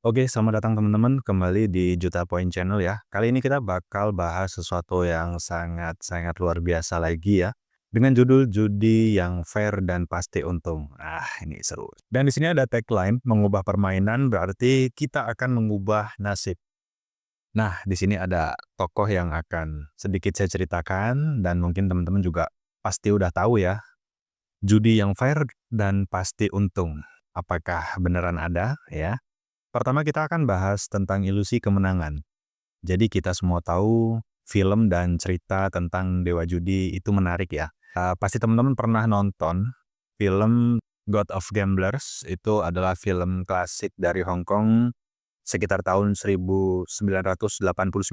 Oke, selamat datang teman-teman kembali di Juta Poin Channel ya. Kali ini kita bakal bahas sesuatu yang sangat-sangat luar biasa lagi ya. Dengan judul judi yang fair dan pasti untung. Ah, ini seru. Dan di sini ada tagline, mengubah permainan berarti kita akan mengubah nasib. Nah, di sini ada tokoh yang akan sedikit saya ceritakan dan mungkin teman-teman juga pasti udah tahu ya. Judi yang fair dan pasti untung. Apakah beneran ada ya? Pertama kita akan bahas tentang ilusi kemenangan. Jadi kita semua tahu film dan cerita tentang dewa judi itu menarik ya. Pasti teman-teman pernah nonton film God of Gamblers, itu adalah film klasik dari Hong Kong sekitar tahun 1989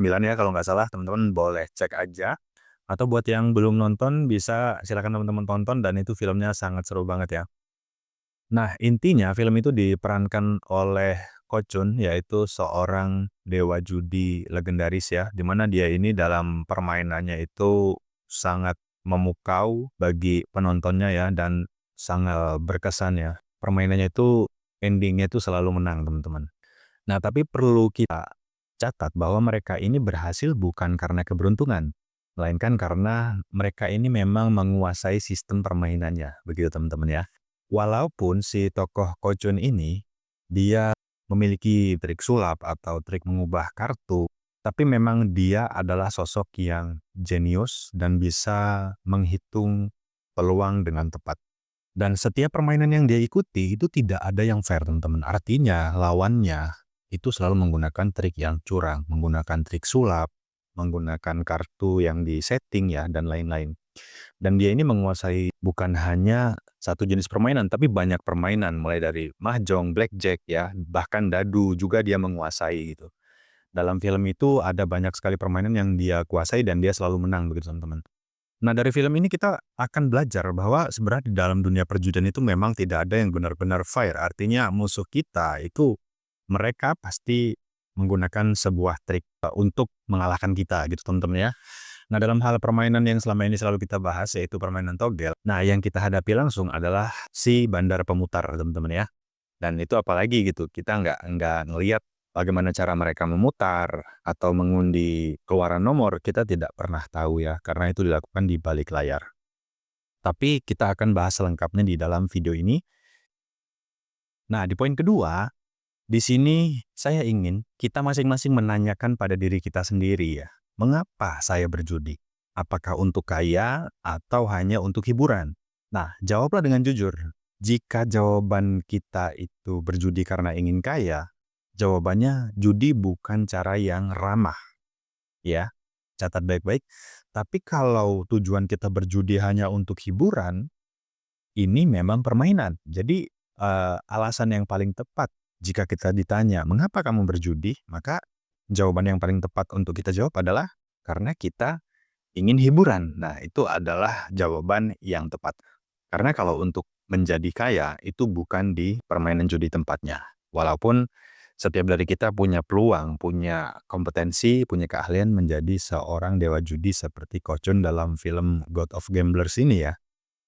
ya kalau nggak salah, teman-teman boleh cek aja. Atau buat yang belum nonton bisa silakan teman-teman tonton dan itu filmnya sangat seru banget ya. Nah, intinya film itu diperankan oleh Ko Chun, yaitu seorang dewa judi legendaris ya, di mana dia ini dalam permainannya itu sangat memukau bagi penontonnya ya, dan sangat berkesan ya. Permainannya itu endingnya itu selalu menang, teman-teman. Nah, tapi perlu kita catat bahwa mereka ini berhasil bukan karena keberuntungan, melainkan karena mereka ini memang menguasai sistem permainannya, begitu teman-teman ya. Walaupun si tokoh Kocun ini, dia memiliki trik sulap atau trik mengubah kartu, tapi memang dia adalah sosok yang jenius dan bisa menghitung peluang dengan tepat. Dan setiap permainan yang dia ikuti itu tidak ada yang fair, teman-teman. Artinya lawannya itu selalu menggunakan trik yang curang, menggunakan trik sulap, menggunakan kartu yang di-setting ya, dan lain-lain. Dan dia ini menguasai bukan hanya satu jenis permainan, tapi banyak permainan, mulai dari mahjong, blackjack ya, bahkan dadu juga dia menguasai gitu. Dalam film itu ada banyak sekali permainan yang dia kuasai dan dia selalu menang begitu teman-teman. Nah dari film ini kita akan belajar bahwa sebenarnya di dalam dunia perjudian itu memang tidak ada yang benar-benar fair. Artinya musuh kita itu mereka pasti menggunakan sebuah trik untuk mengalahkan kita gitu teman-teman ya. Nah, dalam hal permainan yang selama ini selalu kita bahas, yaitu permainan togel. Nah, yang kita hadapi langsung adalah si bandar pemutar, teman-teman ya. Dan itu apalagi gitu, kita nggak ngelihat bagaimana cara mereka memutar atau mengundi keluaran nomor, kita tidak pernah tahu ya, karena itu dilakukan di balik layar. Tapi kita akan bahas selengkapnya di dalam video ini. Nah, di poin kedua, di sini saya ingin kita masing-masing menanyakan pada diri kita sendiri ya, mengapa saya berjudi? Apakah untuk kaya atau hanya untuk hiburan? Nah, jawablah dengan jujur. Jika jawaban kita itu berjudi karena ingin kaya, jawabannya judi bukan cara yang ramah, ya. Catat baik-baik. Tapi kalau tujuan kita berjudi hanya untuk hiburan, ini memang permainan. Jadi, alasan yang paling tepat jika kita ditanya, "Mengapa kamu berjudi?" Maka jawaban yang paling tepat untuk kita jawab adalah, "Karena kita ingin hiburan." Nah, itu adalah jawaban yang tepat. Karena kalau untuk menjadi kaya, itu bukan di permainan judi tempatnya. Walaupun setiap dari kita punya peluang, punya kompetensi, punya keahlian menjadi seorang dewa judi seperti Ko Chun dalam film God of Gamblers ini ya.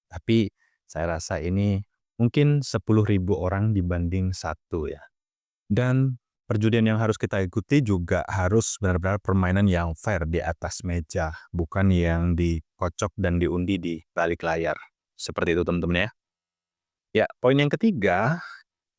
Tapi saya rasa ini mungkin 10.000 orang dibanding satu ya. Dan perjudian yang harus kita ikuti juga harus benar-benar permainan yang fair di atas meja, bukan yang dikocok dan diundi di balik layar. Seperti itu teman-teman ya. Ya, poin yang ketiga,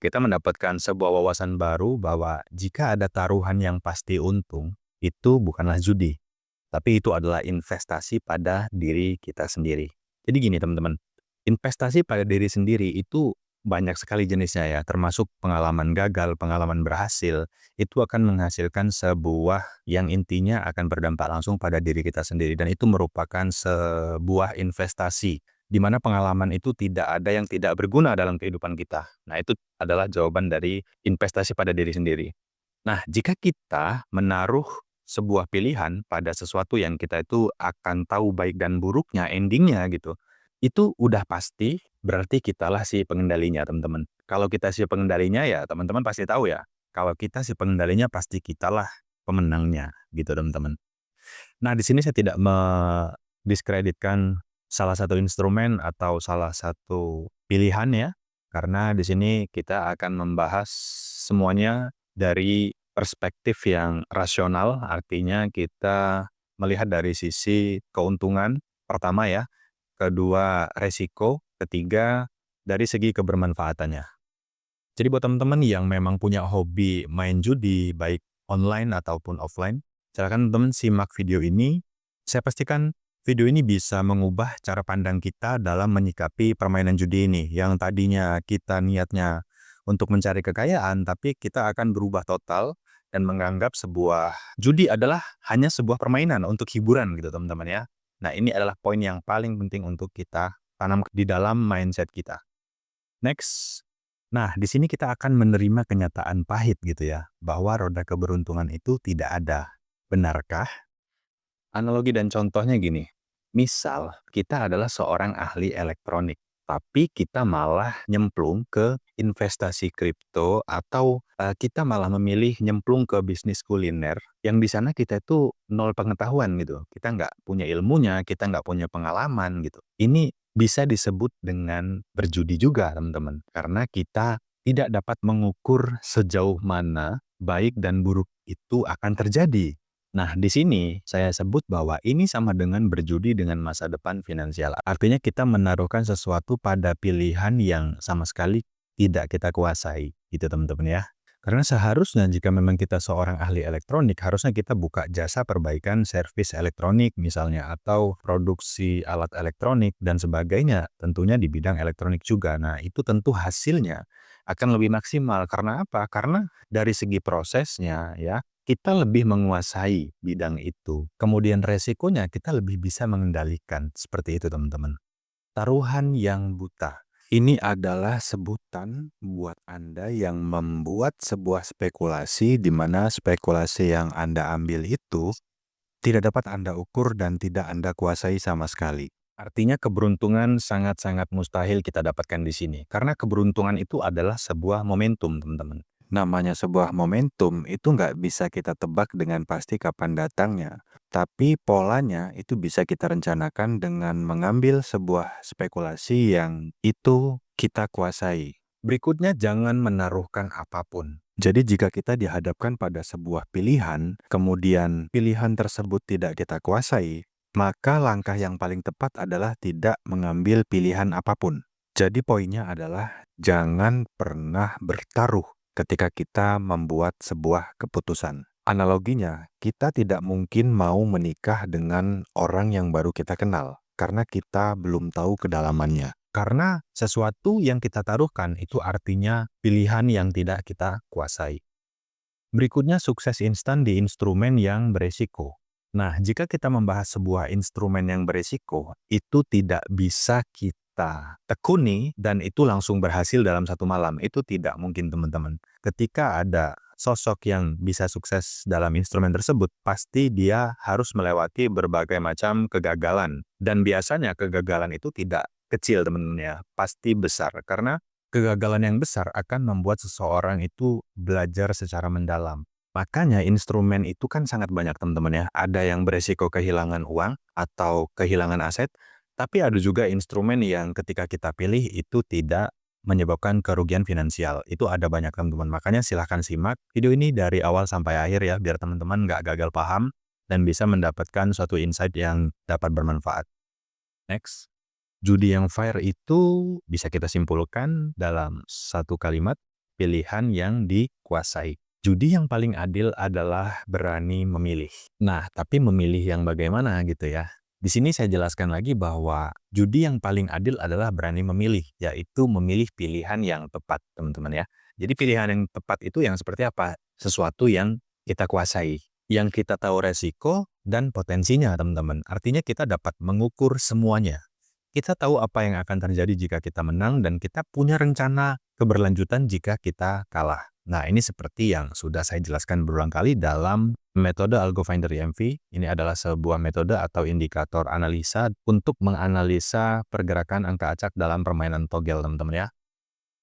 kita mendapatkan sebuah wawasan baru bahwa jika ada taruhan yang pasti untung, itu bukanlah judi, tapi itu adalah investasi pada diri kita sendiri. Jadi gini teman-teman, investasi pada diri sendiri itu banyak sekali jenisnya ya, termasuk pengalaman gagal, pengalaman berhasil, itu akan menghasilkan sebuah yang intinya akan berdampak langsung pada diri kita sendiri. Dan itu merupakan sebuah investasi, di mana pengalaman itu tidak ada yang tidak berguna dalam kehidupan kita. Nah itu adalah jawaban dari investasi pada diri sendiri. Nah, jika kita menaruh sebuah pilihan pada sesuatu yang kita itu akan tahu baik dan buruknya, endingnya gitu, itu udah pasti berarti kitalah si pengendalinya, teman-teman. Kalau kita si pengendalinya ya teman-teman pasti tahu ya, kalau kita si pengendalinya pasti kitalah pemenangnya, gitu teman-teman. Nah, di sini saya tidak mendiskreditkan salah satu instrumen atau salah satu pilihan ya, karena di sini kita akan membahas semuanya dari perspektif yang rasional, artinya kita melihat dari sisi keuntungan, pertama ya, kedua resiko, ketiga dari segi kebermanfaatannya. Jadi buat teman-teman yang memang punya hobi main judi, baik online ataupun offline, silakan teman-teman simak video ini. Saya pastikan video ini bisa mengubah cara pandang kita dalam menyikapi permainan judi ini. Yang tadinya kita niatnya untuk mencari kekayaan, tapi kita akan berubah total dan menganggap sebuah judi adalah hanya sebuah permainan untuk hiburan gitu teman-teman ya. Nah ini adalah poin yang paling penting untuk kita tanam di dalam mindset kita. Next. Nah, di sini kita akan menerima kenyataan pahit gitu ya, bahwa roda keberuntungan itu tidak ada. Benarkah? Analogi dan contohnya gini, misal kita adalah seorang ahli elektronik, tapi kita malah nyemplung ke investasi kripto atau kita malah memilih nyemplung ke bisnis kuliner yang di sana kita itu nol pengetahuan gitu. Kita nggak punya ilmunya, kita nggak punya pengalaman gitu. Ini bisa disebut dengan berjudi juga teman-teman, karena kita tidak dapat mengukur sejauh mana baik dan buruk itu akan terjadi. Nah, di sini saya sebut bahwa ini sama dengan berjudi dengan masa depan finansial. Artinya kita menaruhkan sesuatu pada pilihan yang sama sekali tidak kita kuasai, gitu teman-teman ya. Karena seharusnya jika memang kita seorang ahli elektronik, harusnya kita buka jasa perbaikan servis elektronik misalnya, atau produksi alat elektronik dan sebagainya, tentunya di bidang elektronik juga. Nah, itu tentu hasilnya akan lebih maksimal. Karena apa? Karena dari segi prosesnya ya, kita lebih menguasai bidang itu. Kemudian resikonya kita lebih bisa mengendalikan. Seperti itu teman-teman. Taruhan yang buta. Ini adalah sebutan buat Anda yang membuat sebuah spekulasi di mana spekulasi yang Anda ambil itu tidak dapat Anda ukur dan tidak Anda kuasai sama sekali. Artinya keberuntungan sangat-sangat mustahil kita dapatkan di sini. Karena keberuntungan itu adalah sebuah momentum, teman-teman. Namanya sebuah momentum itu nggak bisa kita tebak dengan pasti kapan datangnya. Tapi polanya itu bisa kita rencanakan dengan mengambil sebuah spekulasi yang itu kita kuasai. Berikutnya, jangan menaruhkan apapun. Jadi jika kita dihadapkan pada sebuah pilihan, kemudian pilihan tersebut tidak kita kuasai, maka langkah yang paling tepat adalah tidak mengambil pilihan apapun. Jadi poinnya adalah jangan pernah bertaruh ketika kita membuat sebuah keputusan. Analoginya, kita tidak mungkin mau menikah dengan orang yang baru kita kenal, karena kita belum tahu kedalamannya. Karena sesuatu yang kita taruhkan itu artinya pilihan yang tidak kita kuasai. Berikutnya, sukses instan di instrumen yang beresiko. Nah, jika kita membahas sebuah instrumen yang beresiko, itu tidak bisa kita tekuni dan itu langsung berhasil dalam satu malam. Itu tidak mungkin, teman-teman. Ketika ada sosok yang bisa sukses dalam instrumen tersebut, pasti dia harus melewati berbagai macam kegagalan. Dan biasanya kegagalan itu tidak kecil, teman-teman ya. Pasti besar. Karena kegagalan yang besar akan membuat seseorang itu belajar secara mendalam. Makanya instrumen itu kan sangat banyak teman-teman ya. Ada yang beresiko kehilangan uang atau kehilangan aset, tapi ada juga instrumen yang ketika kita pilih itu tidak menyebabkan kerugian finansial. Itu ada banyak teman-teman. Makanya silahkan simak video ini dari awal sampai akhir ya, biar teman-teman nggak gagal paham dan bisa mendapatkan suatu insight yang dapat bermanfaat. Next. Judi yang fair itu bisa kita simpulkan dalam satu kalimat, pilihan yang dikuasai. Judi yang paling adil adalah berani memilih. Nah, tapi memilih yang bagaimana gitu ya. Di sini saya jelaskan lagi bahwa judi yang paling adil adalah berani memilih, yaitu memilih pilihan yang tepat, teman-teman ya. Jadi pilihan yang tepat itu yang seperti apa? Sesuatu yang kita kuasai, yang kita tahu resiko dan potensinya, teman-teman. Artinya kita dapat mengukur semuanya. Kita tahu apa yang akan terjadi jika kita menang dan kita punya rencana keberlanjutan jika kita kalah. Nah, ini seperti yang sudah saya jelaskan berulang kali dalam metode AlgoFinder EMV. Ini adalah sebuah metode atau indikator analisa untuk menganalisa pergerakan angka acak dalam permainan togel, teman-teman ya.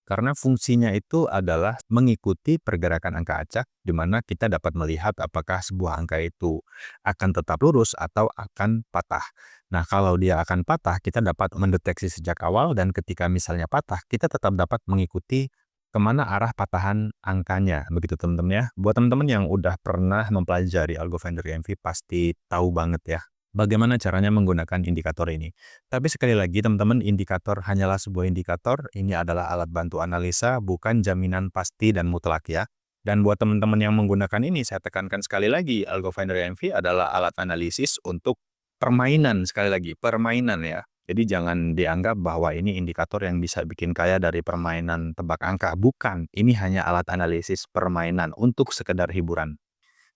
Karena fungsinya itu adalah mengikuti pergerakan angka acak, di mana kita dapat melihat apakah sebuah angka itu akan tetap lurus atau akan patah. Nah, kalau dia akan patah, kita dapat mendeteksi sejak awal, dan ketika misalnya patah, kita tetap dapat mengikuti kemana arah patahan angkanya, begitu teman-teman ya. Buat teman-teman yang udah pernah mempelajari algo vendor EMV pasti tahu banget ya, bagaimana caranya menggunakan indikator ini. Tapi sekali lagi teman-teman, indikator hanyalah sebuah indikator, ini adalah alat bantu analisa, bukan jaminan pasti dan mutlak ya. Dan buat teman-teman yang menggunakan ini, saya tekankan sekali lagi, algo vendor EMV adalah alat analisis untuk permainan, sekali lagi, permainan ya. Jadi jangan dianggap bahwa ini indikator yang bisa bikin kaya dari permainan tebak angka. Bukan, ini hanya alat analisis permainan untuk sekedar hiburan.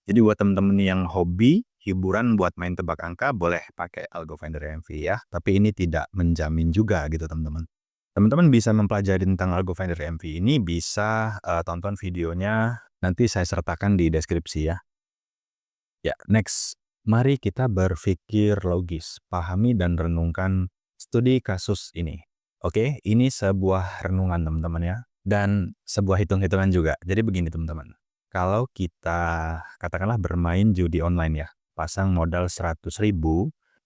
Jadi buat temen-temen yang hobi, hiburan buat main tebak angka, boleh pakai Algo Finder EMV ya. Tapi ini tidak menjamin juga gitu teman-teman. Teman-teman bisa mempelajari tentang Algo Finder EMV ini, bisa tonton videonya, nanti saya sertakan di deskripsi ya. Ya, next. Mari kita berpikir logis, pahami dan renungkan studi kasus ini. Oke, ini sebuah renungan teman-teman ya, dan sebuah hitung-hitungan juga. Jadi begini teman-teman, kalau kita katakanlah bermain judi online ya, pasang modal 100.000,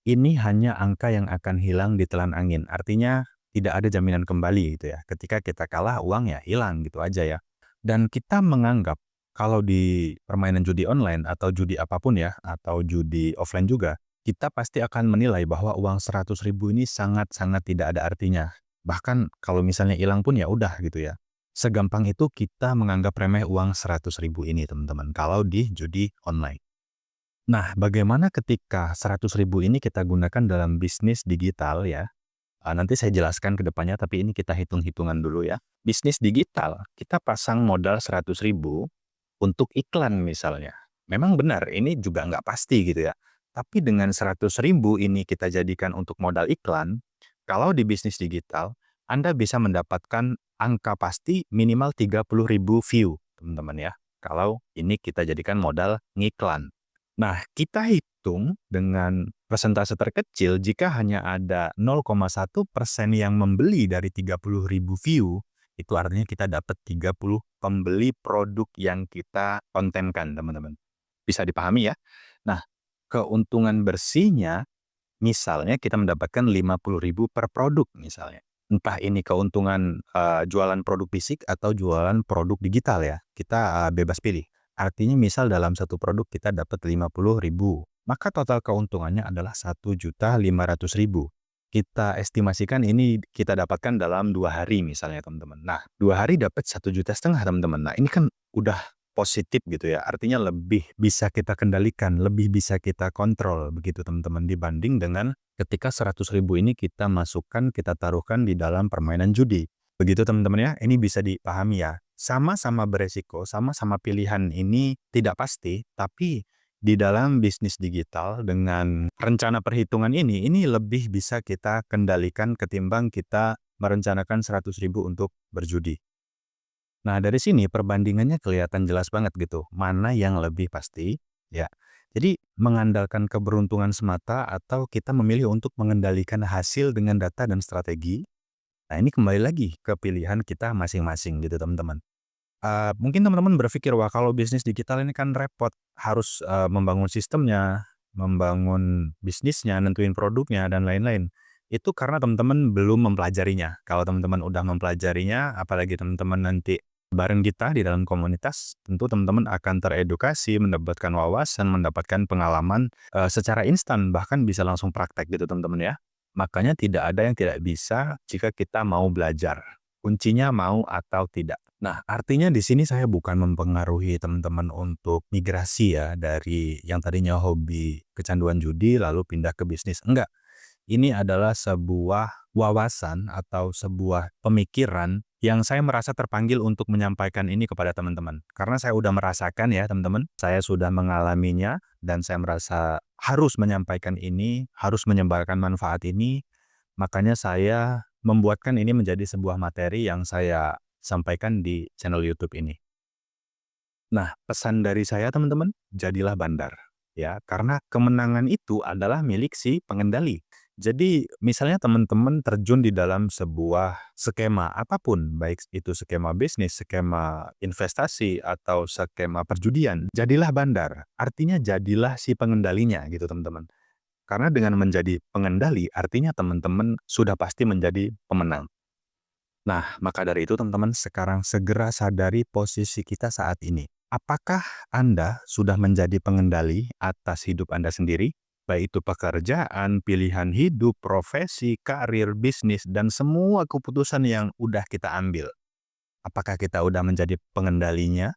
ini hanya angka yang akan hilang ditelan angin. Artinya tidak ada jaminan kembali gitu ya. Ketika kita kalah, uang ya hilang gitu aja ya. Dan kita menganggap kalau di permainan judi online atau judi apapun ya, atau judi offline juga, kita pasti akan menilai bahwa uang 100.000 ini sangat-sangat tidak ada artinya. Bahkan kalau misalnya hilang pun ya udah gitu ya. Segampang itu kita menganggap remeh uang 100.000 ini teman-teman, kalau di judi online. Nah, bagaimana ketika 100.000 ini kita gunakan dalam bisnis digital ya? Nanti saya jelaskan ke depannya, tapi ini kita hitung-hitungan dulu ya. Bisnis digital, kita pasang modal 100.000 untuk iklan misalnya. Memang benar, ini juga nggak pasti gitu ya. Tapi dengan 100.000 ini kita jadikan untuk modal iklan, kalau di bisnis digital, Anda bisa mendapatkan angka pasti minimal 30.000 view, teman-teman ya. Kalau ini kita jadikan modal ngiklan. Nah, kita hitung dengan persentase terkecil jika hanya ada 0,1% yang membeli dari 30.000 view, itu artinya kita dapat 30 pembeli produk yang kita kontenkan, teman-teman. Bisa dipahami ya? Nah, keuntungan bersihnya, misalnya kita mendapatkan 50.000 per produk misalnya. Entah ini keuntungan jualan produk fisik atau jualan produk digital ya, kita bebas pilih. Artinya misal dalam satu produk kita dapat 50.000, maka total keuntungannya adalah 1.500.000. Kita estimasikan ini kita dapatkan dalam 2 hari misalnya teman-teman. Nah, 2 hari dapat 1,5 juta teman-teman. Nah, ini kan udah positif gitu ya, artinya lebih bisa kita kendalikan, lebih bisa kita kontrol begitu teman-teman, dibanding dengan ketika 100.000 ini kita masukkan, kita taruhkan di dalam permainan judi. Begitu teman-teman ya, ini bisa dipahami ya. Sama-sama beresiko, sama-sama pilihan ini tidak pasti, tapi di dalam bisnis digital dengan rencana perhitungan ini lebih bisa kita kendalikan ketimbang kita merencanakan 100.000 untuk berjudi. Nah, dari sini perbandingannya kelihatan jelas banget gitu, mana yang lebih pasti, ya. Jadi, mengandalkan keberuntungan semata atau kita memilih untuk mengendalikan hasil dengan data dan strategi. Nah, ini kembali lagi ke pilihan kita masing-masing gitu, teman-teman. Mungkin teman-teman berpikir, wah kalau bisnis digital ini kan repot, harus membangun sistemnya, membangun bisnisnya, nentuin produknya, dan lain-lain. Itu karena teman-teman belum mempelajarinya. Kalau teman-teman udah mempelajarinya, apalagi teman-teman nanti bareng kita di dalam komunitas, tentu teman-teman akan teredukasi, mendapatkan wawasan, mendapatkan pengalaman secara instan, bahkan bisa langsung praktek gitu teman-teman ya. Makanya tidak ada yang tidak bisa jika kita mau belajar. Kuncinya mau atau tidak. Nah, artinya di sini saya bukan mempengaruhi teman-teman untuk migrasi ya, dari yang tadinya hobi kecanduan judi lalu pindah ke bisnis. Enggak. Ini adalah sebuah wawasan atau sebuah pemikiran yang saya merasa terpanggil untuk menyampaikan ini kepada teman-teman. Karena saya udah merasakan ya teman-teman, saya sudah mengalaminya dan saya merasa harus menyampaikan ini, harus menyebarkan manfaat ini, makanya saya membuatkan ini menjadi sebuah materi yang saya sampaikan di channel YouTube ini. Nah, pesan dari saya teman-teman, jadilah bandar. Ya, karena kemenangan itu adalah milik si pengendali. Jadi, misalnya teman-teman terjun di dalam sebuah skema apapun, baik itu skema bisnis, skema investasi, atau skema perjudian, jadilah bandar. Artinya jadilah si pengendalinya gitu teman-teman. Karena dengan menjadi pengendali, artinya teman-teman sudah pasti menjadi pemenang. Nah, maka dari itu teman-teman sekarang segera sadari posisi kita saat ini. Apakah Anda sudah menjadi pengendali atas hidup Anda sendiri? Baik itu pekerjaan, pilihan hidup, profesi, karir, bisnis, dan semua keputusan yang udah kita ambil. Apakah kita udah menjadi pengendalinya?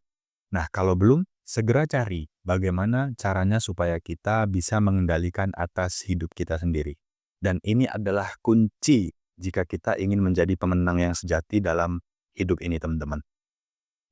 Nah, kalau belum, segera cari bagaimana caranya supaya kita bisa mengendalikan atas hidup kita sendiri. Dan ini adalah kunci jika kita ingin menjadi pemenang yang sejati dalam hidup ini, teman-teman.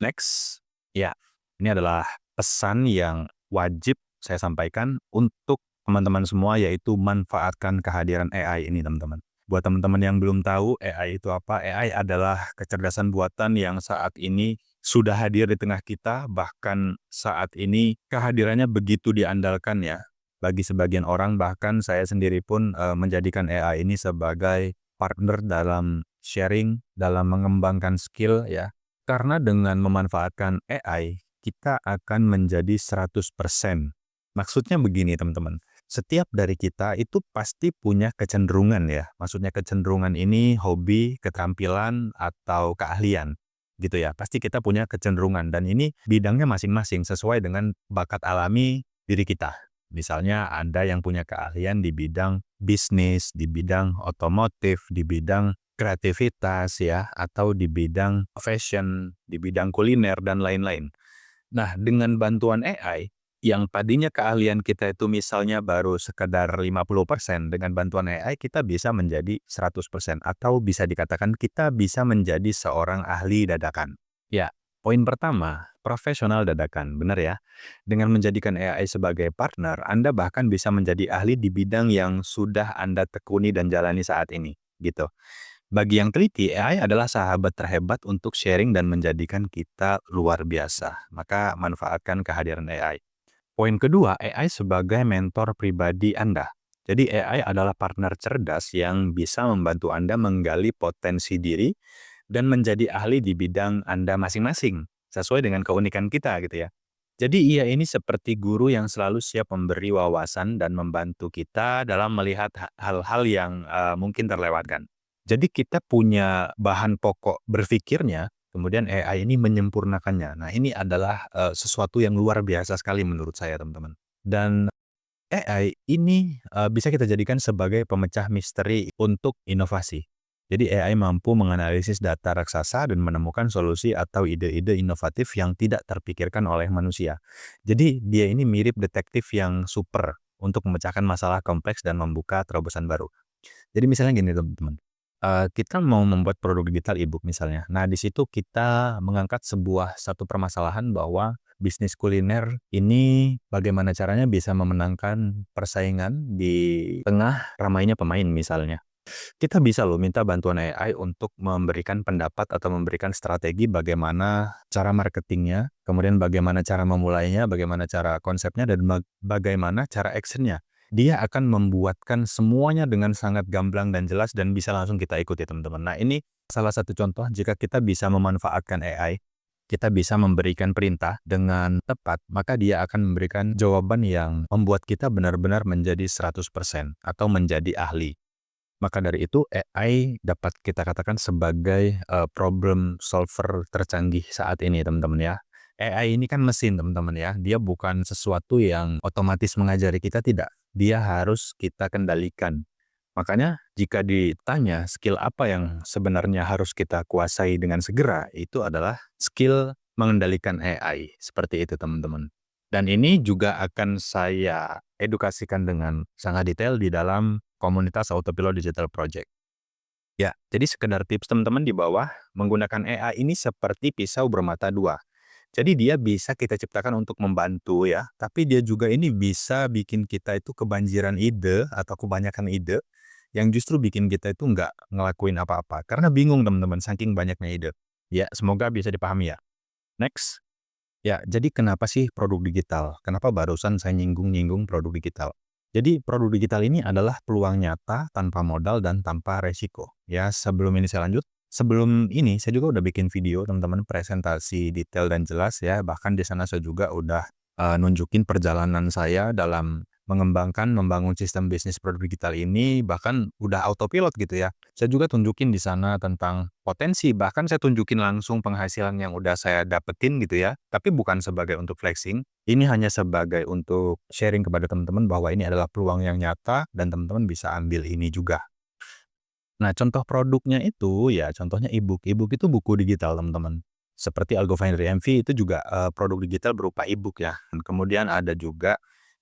Next, ya, ini adalah pesan yang wajib saya sampaikan untuk teman-teman semua, yaitu manfaatkan kehadiran AI ini, teman-teman. Buat teman-teman yang belum tahu AI itu apa, AI adalah kecerdasan buatan yang saat ini sudah hadir di tengah kita, bahkan saat ini kehadirannya begitu diandalkan ya. Bagi sebagian orang, bahkan saya sendiri pun menjadikan AI ini sebagai partner dalam sharing, dalam mengembangkan skill ya. Karena dengan memanfaatkan AI, kita akan menjadi 100%. Maksudnya begini teman-teman, setiap dari kita itu pasti punya kecenderungan ya. Maksudnya kecenderungan ini hobi, keterampilan, atau keahlian gitu ya. Pasti kita punya kecenderungan dan ini bidangnya masing-masing sesuai dengan bakat alami diri kita. Misalnya Anda yang punya keahlian di bidang bisnis, di bidang otomotif, di bidang kreativitas ya, atau di bidang fashion, di bidang kuliner, dan lain-lain. Nah, dengan bantuan AI, yang tadinya keahlian kita itu misalnya baru sekedar 50%, dengan bantuan AI kita bisa menjadi 100%, atau bisa dikatakan kita bisa menjadi seorang ahli dadakan. Ya, poin pertama, profesional dadakan, benar ya? Dengan menjadikan AI sebagai partner, Anda bahkan bisa menjadi ahli di bidang yang sudah Anda tekuni dan jalani saat ini, gitu. Bagi yang teliti, AI adalah sahabat terhebat untuk sharing dan menjadikan kita luar biasa. Maka manfaatkan kehadiran AI. Poin kedua, AI sebagai mentor pribadi Anda. Jadi AI adalah partner cerdas yang bisa membantu Anda menggali potensi diri dan menjadi ahli di bidang Anda masing-masing, sesuai dengan keunikan kita gitu ya. Jadi ia ini seperti guru yang selalu siap memberi wawasan dan membantu kita dalam melihat hal-hal yang mungkin terlewatkan. Jadi kita punya bahan pokok berpikirnya, kemudian AI ini menyempurnakannya. Nah ini adalah sesuatu yang luar biasa sekali menurut saya teman-teman. Dan AI ini bisa kita jadikan sebagai pemecah misteri untuk inovasi. Jadi AI mampu menganalisis data raksasa dan menemukan solusi atau ide-ide inovatif yang tidak terpikirkan oleh manusia. Jadi dia ini mirip detektif yang super untuk memecahkan masalah kompleks dan membuka terobosan baru. Jadi misalnya gini teman-teman, kita mau membuat produk digital e-book misalnya. Nah di situ kita mengangkat satu permasalahan bahwa bisnis kuliner ini bagaimana caranya bisa memenangkan persaingan di tengah ramainya pemain misalnya. Kita bisa loh minta bantuan AI untuk memberikan pendapat atau memberikan strategi bagaimana cara marketingnya, kemudian bagaimana cara memulainya, bagaimana cara konsepnya, dan bagaimana cara actionnya. Dia akan membuatkan semuanya dengan sangat gamblang dan jelas dan bisa langsung kita ikuti teman-teman. Nah ini salah satu contoh jika kita bisa memanfaatkan AI, kita bisa memberikan perintah dengan tepat, maka dia akan memberikan jawaban yang membuat kita benar-benar menjadi 100% atau menjadi ahli. Maka dari itu AI dapat kita katakan sebagai problem solver tercanggih saat ini teman-teman ya. AI ini kan mesin teman-teman ya, dia bukan sesuatu yang otomatis mengajari kita, tidak. Dia harus kita kendalikan. Makanya jika ditanya skill apa yang sebenarnya harus kita kuasai dengan segera, itu adalah skill mengendalikan AI. Seperti itu teman-teman. Dan ini juga akan saya edukasikan dengan sangat detail di dalam komunitas Autopilot Digital Project. Ya, jadi sekedar tips teman-teman di bawah, menggunakan AI ini seperti pisau bermata dua. Jadi dia bisa kita ciptakan untuk membantu ya, tapi dia juga ini bisa bikin kita itu kebanjiran ide atau kebanyakan ide yang justru bikin kita itu nggak ngelakuin apa-apa. Karena bingung teman-teman, saking banyaknya ide. Ya, semoga bisa dipahami ya. Next. Ya, jadi kenapa sih produk digital? Kenapa barusan saya nyinggung-nyinggung produk digital? Jadi produk digital ini adalah peluang nyata tanpa modal dan tanpa resiko. Ya, sebelum ini saya lanjut, sebelum ini saya juga udah bikin video teman-teman presentasi detail dan jelas ya. Bahkan di sana saya juga udah nunjukin perjalanan saya dalam membangun sistem bisnis produk digital ini bahkan udah autopilot gitu ya. Saya juga tunjukin di sana tentang potensi, bahkan saya tunjukin langsung penghasilan yang udah saya dapetin gitu ya. Tapi bukan sebagai untuk flexing, ini hanya sebagai untuk sharing kepada teman-teman bahwa ini adalah peluang yang nyata dan teman-teman bisa ambil ini juga. Nah, contoh produknya itu ya contohnya e-book. E-book itu buku digital, teman-teman. Seperti Algo Finder MV itu juga, produk digital berupa e-book ya. Dan kemudian ada juga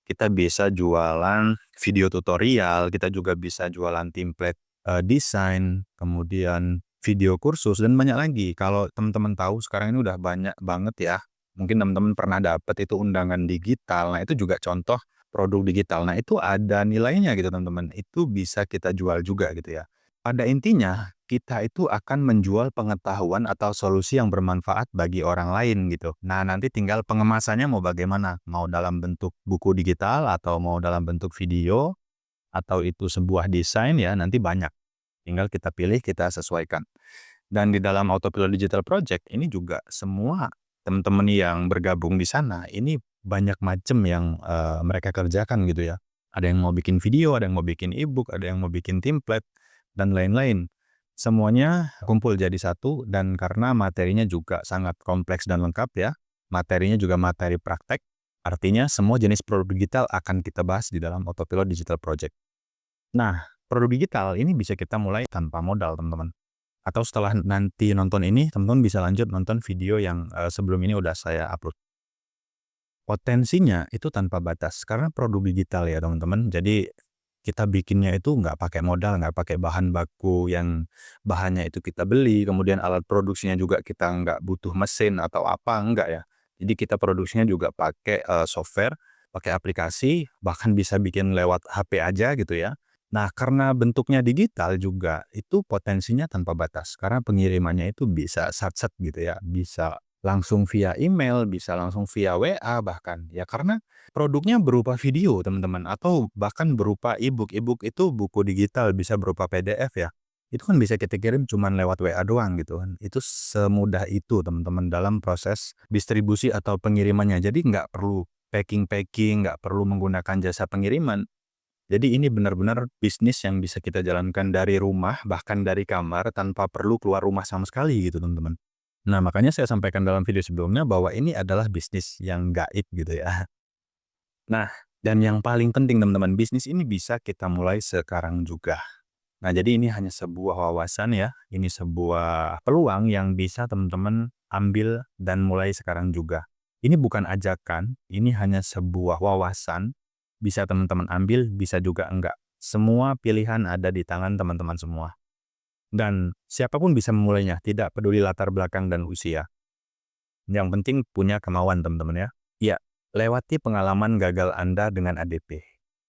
kita bisa jualan video tutorial, kita juga bisa jualan template, desain, kemudian video kursus dan banyak lagi. Kalau teman-teman tahu sekarang ini udah banyak banget ya, mungkin teman-teman pernah dapat itu undangan digital. Nah, itu juga contoh produk digital. Nah, itu ada nilainya gitu, teman-teman. Itu bisa kita jual juga gitu ya. Pada intinya, kita itu akan menjual pengetahuan atau solusi yang bermanfaat bagi orang lain gitu. Nah, nanti tinggal pengemasannya mau bagaimana, mau dalam bentuk buku digital atau mau dalam bentuk video, atau itu sebuah desain ya, nanti banyak. Tinggal kita pilih, kita sesuaikan. Dan di dalam Autopilot Digital Project ini juga semua teman-teman yang bergabung di sana, ini banyak macam yang mereka kerjakan gitu ya. Ada yang mau bikin video, ada yang mau bikin e-book, ada yang mau bikin template, dan lain-lain. Semuanya kumpul jadi satu dan karena materinya juga sangat kompleks dan lengkap ya, materinya juga materi praktek, artinya semua jenis produk digital akan kita bahas di dalam Autopilot Digital Project. Nah, produk digital ini bisa kita mulai tanpa modal, teman-teman. Atau setelah nanti nonton ini, teman-teman bisa lanjut nonton video yang sebelum ini udah saya upload. Potensinya itu tanpa batas, karena produk digital ya teman-teman. Jadi kita bikinnya itu nggak pakai modal, nggak pakai bahan baku yang bahannya itu kita beli, kemudian alat produksinya juga kita nggak butuh mesin atau apa, enggak ya. Jadi kita produksinya juga pakai software, pakai aplikasi, bahkan bisa bikin lewat HP aja gitu ya. Nah, karena bentuknya digital juga, itu potensinya tanpa batas. Karena pengirimannya itu bisa sat-set gitu ya, bisa langsung via email, bisa langsung via WA bahkan. Ya karena produknya berupa video teman-teman, atau bahkan berupa e-book. E-book itu buku digital, bisa berupa PDF ya. Itu kan bisa kita kirim cuman lewat WA doang gitu kan. Itu semudah itu teman-teman dalam proses distribusi atau pengirimannya. Jadi nggak perlu packing-packing, nggak perlu menggunakan jasa pengiriman. Jadi ini benar-benar bisnis yang bisa kita jalankan dari rumah, bahkan dari kamar tanpa perlu keluar rumah sama sekali gitu teman-teman. Nah, makanya saya sampaikan dalam video sebelumnya bahwa ini adalah bisnis yang gaib gitu ya. Nah, dan yang paling penting teman-teman, bisnis ini bisa kita mulai sekarang juga. Nah, jadi ini hanya sebuah wawasan ya, ini sebuah peluang yang bisa teman-teman ambil dan mulai sekarang juga. Ini bukan ajakan, ini hanya sebuah wawasan, bisa teman-teman ambil, bisa juga enggak. Semua pilihan ada di tangan teman-teman semua. Dan siapapun bisa memulainya, tidak peduli latar belakang dan usia. Yang penting punya kemauan teman-teman ya. Iya, lewati pengalaman gagal Anda dengan ADP.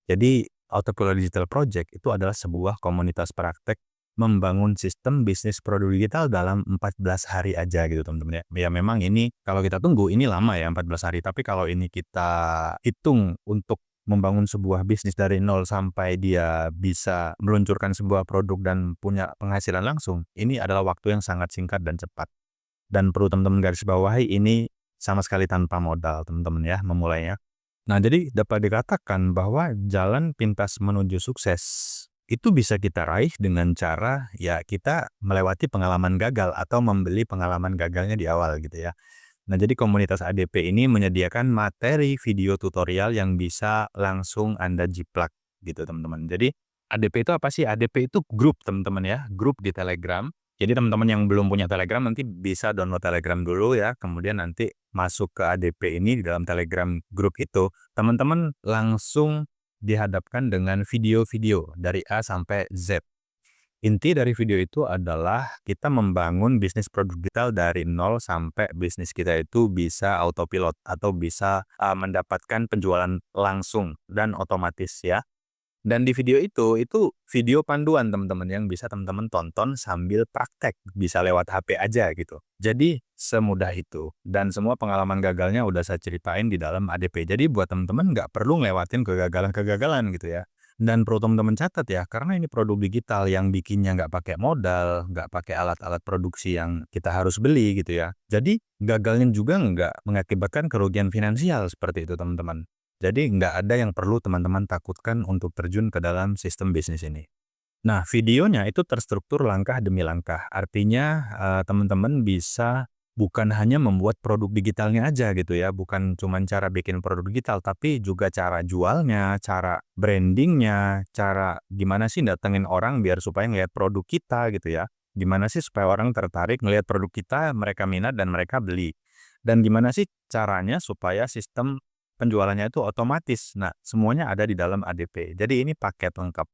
Jadi, Autopilot Digital Project itu adalah sebuah komunitas praktek membangun sistem bisnis produk digital dalam 14 hari aja gitu teman-teman ya. Ya memang ini kalau kita tunggu ini lama ya 14 hari, tapi kalau ini kita hitung untuk membangun sebuah bisnis dari nol sampai dia bisa meluncurkan sebuah produk dan punya penghasilan langsung, ini adalah waktu yang sangat singkat dan cepat. Dan perlu teman-teman garis bawahi ini sama sekali tanpa modal teman-teman ya memulainya. Nah, jadi dapat dikatakan bahwa jalan pintas menuju sukses itu bisa kita raih dengan cara ya kita melewati pengalaman gagal atau membeli pengalaman gagalnya di awal gitu ya. Nah, jadi komunitas ADP ini menyediakan materi video tutorial yang bisa langsung Anda jiplak gitu teman-teman. Jadi ADP itu apa sih? ADP itu grup teman-teman ya, grup di Telegram. Jadi teman-teman yang belum punya Telegram nanti bisa download Telegram dulu ya, kemudian nanti masuk ke ADP ini di dalam Telegram grup itu, teman-teman langsung dihadapkan dengan video-video dari A sampai Z. Inti dari video itu adalah kita membangun bisnis produk digital dari nol sampai bisnis kita itu bisa autopilot atau bisa mendapatkan penjualan langsung dan otomatis ya. Dan di video itu video panduan teman-teman yang bisa teman-teman tonton sambil praktek, bisa lewat HP aja gitu. Jadi semudah itu dan semua pengalaman gagalnya udah saya ceritain di dalam ADP. Jadi buat teman-teman nggak perlu ngelewatin kegagalan-kegagalan gitu ya. Dan perlu teman-teman catat ya, karena ini produk digital yang bikinnya nggak pakai modal, nggak pakai alat-alat produksi yang kita harus beli gitu ya. Jadi gagalnya juga nggak mengakibatkan kerugian finansial seperti itu teman-teman. Jadi nggak ada yang perlu teman-teman takutkan untuk terjun ke dalam sistem bisnis ini. Nah, videonya itu terstruktur langkah demi langkah. Artinya, teman-teman bisa bukan hanya membuat produk digitalnya aja gitu ya, bukan cuman cara bikin produk digital, tapi juga cara jualnya, cara brandingnya, cara gimana sih datengin orang biar supaya ngelihat produk kita gitu ya. Gimana sih supaya orang tertarik ngelihat produk kita, mereka minat dan mereka beli. Dan gimana sih caranya supaya sistem penjualannya itu otomatis. Nah, semuanya ada di dalam ADP. Jadi ini paket lengkap.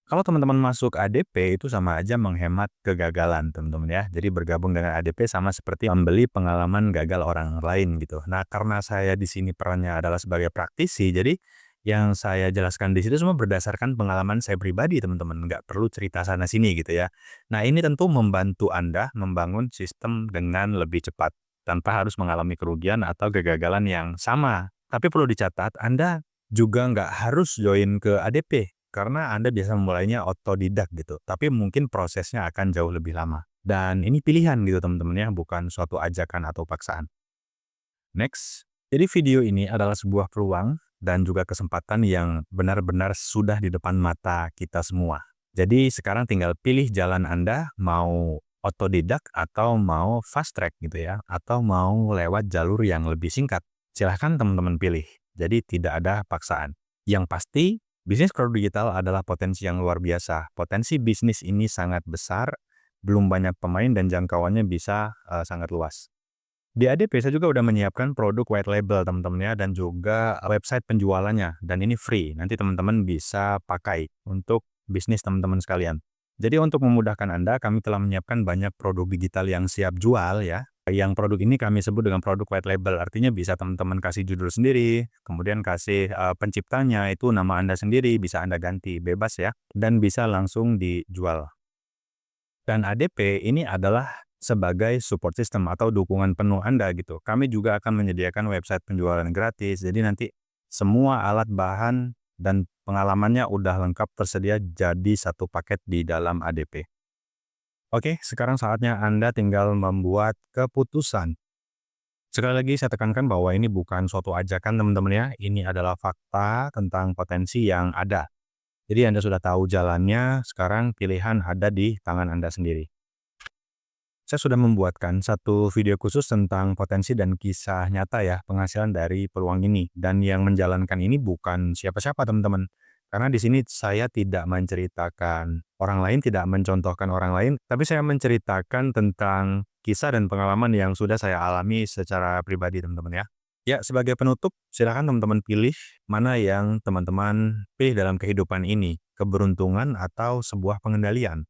Kalau teman-teman masuk ADP itu sama aja menghemat kegagalan teman-teman ya. Jadi bergabung dengan ADP sama seperti membeli pengalaman gagal orang lain gitu. Nah, karena saya di sini perannya adalah sebagai praktisi, jadi yang saya jelaskan di situ semua berdasarkan pengalaman saya pribadi teman-teman, nggak perlu cerita sana sini gitu ya. Nah, ini tentu membantu Anda membangun sistem dengan lebih cepat tanpa harus mengalami kerugian atau kegagalan yang sama. Tapi perlu dicatat, Anda juga nggak harus join ke ADP karena Anda biasa memulainya otodidak gitu, tapi mungkin prosesnya akan jauh lebih lama. Dan ini pilihan gitu teman-teman ya, bukan suatu ajakan atau paksaan. Next, jadi video ini adalah sebuah peluang dan juga kesempatan yang benar-benar sudah di depan mata kita semua. Jadi sekarang tinggal pilih jalan Anda, mau otodidak atau mau fast track gitu ya, atau mau lewat jalur yang lebih singkat. Silahkan teman-teman pilih. Jadi tidak ada paksaan. Yang pasti, bisnis produk digital adalah potensi yang luar biasa. Potensi bisnis ini sangat besar, belum banyak pemain dan jangkauannya bisa sangat luas. Di ADP saya juga udah menyiapkan produk white label teman-teman ya, dan juga website penjualannya, dan ini free. Nanti teman-teman bisa pakai untuk bisnis teman-teman sekalian. Jadi untuk memudahkan Anda, kami telah menyiapkan banyak produk digital yang siap jual ya. Yang produk ini kami sebut dengan produk white label, artinya bisa teman-teman kasih judul sendiri, kemudian kasih penciptanya itu nama Anda sendiri, bisa Anda ganti bebas ya, dan bisa langsung dijual. Dan ADP ini adalah sebagai support system atau dukungan penuh Anda gitu. Kami juga akan menyediakan website penjualan gratis. Jadi nanti semua alat bahan dan pengalamannya udah lengkap tersedia jadi satu paket di dalam ADP. Oke, sekarang saatnya Anda tinggal membuat keputusan. Sekali lagi saya tekankan bahwa ini bukan suatu ajakan teman-teman ya. Ini adalah fakta tentang potensi yang ada. Jadi Anda sudah tahu jalannya, sekarang pilihan ada di tangan Anda sendiri. Saya sudah membuatkan satu video khusus tentang potensi dan kisah nyata ya penghasilan dari peluang ini. Dan yang menjalankan ini bukan siapa-siapa teman-teman. Karena di sini saya tidak menceritakan orang lain, tidak mencontohkan orang lain, tapi saya menceritakan tentang kisah dan pengalaman yang sudah saya alami secara pribadi teman-teman ya. Ya, sebagai penutup, silakan teman-teman pilih mana yang teman-teman pilih dalam kehidupan ini, keberuntungan atau sebuah pengendalian.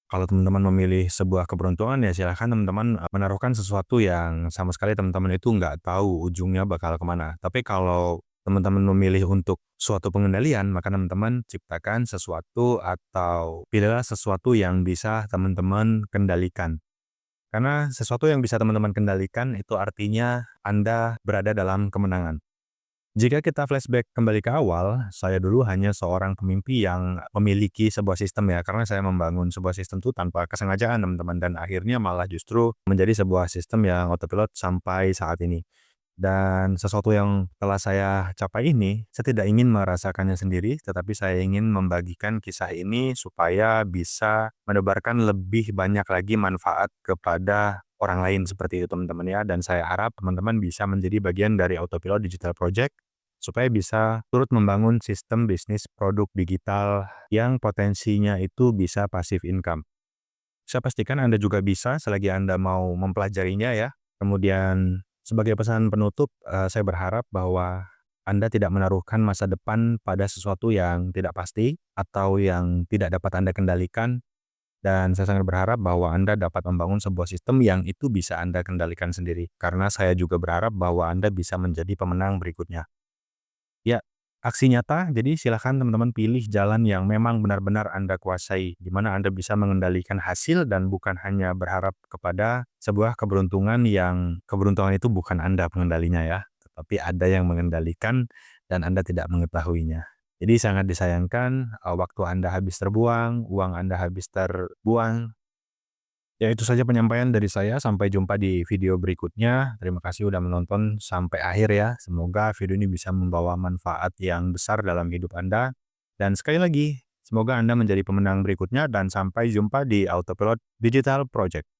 Kalau teman-teman memilih sebuah keberuntungan ya silahkan teman-teman menaruhkan sesuatu yang sama sekali teman-teman itu nggak tahu ujungnya bakal kemana. Tapi kalau teman-teman memilih untuk suatu pengendalian, maka teman-teman ciptakan sesuatu atau pilihlah sesuatu yang bisa teman-teman kendalikan. Karena sesuatu yang bisa teman-teman kendalikan itu artinya Anda berada dalam kemenangan. Jika kita flashback kembali ke awal, saya dulu hanya seorang pemimpi yang memiliki sebuah sistem ya, karena saya membangun sebuah sistem itu tanpa kesengajaan teman-teman, dan akhirnya malah justru menjadi sebuah sistem yang autopilot sampai saat ini. Dan sesuatu yang telah saya capai ini, saya tidak ingin merasakannya sendiri, tetapi saya ingin membagikan kisah ini supaya bisa menebarkan lebih banyak lagi manfaat kepada orang lain seperti itu teman-teman ya. Dan saya harap teman-teman bisa menjadi bagian dari Autopilot Digital Project supaya bisa turut membangun sistem bisnis produk digital yang potensinya itu bisa passive income. Saya pastikan Anda juga bisa selagi Anda mau mempelajarinya ya. Kemudian sebagai pesan penutup, saya berharap bahwa Anda tidak menaruhkan masa depan pada sesuatu yang tidak pasti atau yang tidak dapat Anda kendalikan, dan saya sangat berharap bahwa Anda dapat membangun sebuah sistem yang itu bisa Anda kendalikan sendiri. Karena saya juga berharap bahwa Anda bisa menjadi pemenang berikutnya. Ya, aksi nyata, jadi silakan teman-teman pilih jalan yang memang benar-benar Anda kuasai, di mana Anda bisa mengendalikan hasil dan bukan hanya berharap kepada sebuah keberuntungan yang keberuntungan itu bukan Anda pengendalinya ya, tetapi ada yang mengendalikan dan Anda tidak mengetahuinya. Jadi sangat disayangkan waktu Anda habis terbuang, uang Anda habis terbuang, Ya itu saja penyampaian dari saya, sampai jumpa di video berikutnya. Terima kasih udah menonton sampai akhir ya. Semoga video ini bisa membawa manfaat yang besar dalam hidup Anda. Dan sekali lagi, semoga Anda menjadi pemenang berikutnya dan sampai jumpa di Autopilot Digital Project.